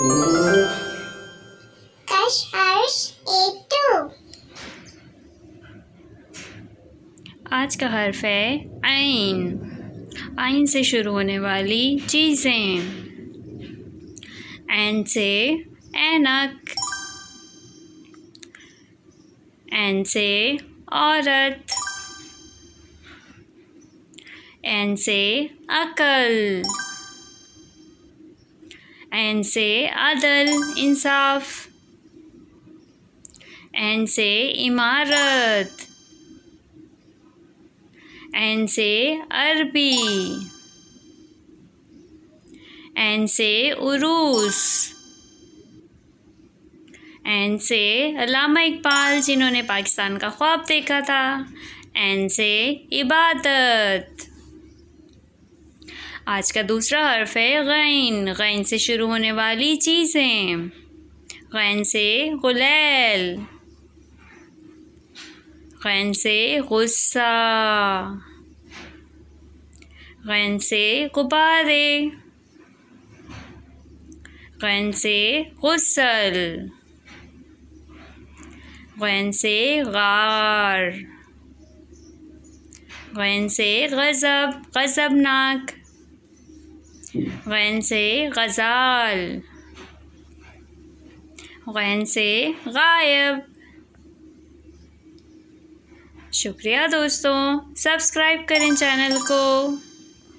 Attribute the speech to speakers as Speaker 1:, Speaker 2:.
Speaker 1: आज का हर्फ है आइन। आइन से शुरू होने वाली चीज़ें। ऐन से ऐनक। ऐन से औरत। ऐन से अकल। ऐन से adal इंसाफ। ऐन से इमारत। ऐन से अरबी। ऐन से उरूस। ऐन से अल्लामा इकबाल जिन्होंने पाकिस्तान का ख्वाब देखा था। ऐन से इबादत। आज का दूसरा हर्फ है गैन। गैन से शुरू होने वाली चीज़ें। गैन से गुलैल। गैन से गुस्सा। गैन से ghubbarey। गैन से ghazal। गैन से ghar। गैन से ghazab ghazabनाक। गैन से ghazal। गैन से गायब। शुक्रिया दोस्तों, सब्सक्राइब करें चैनल को।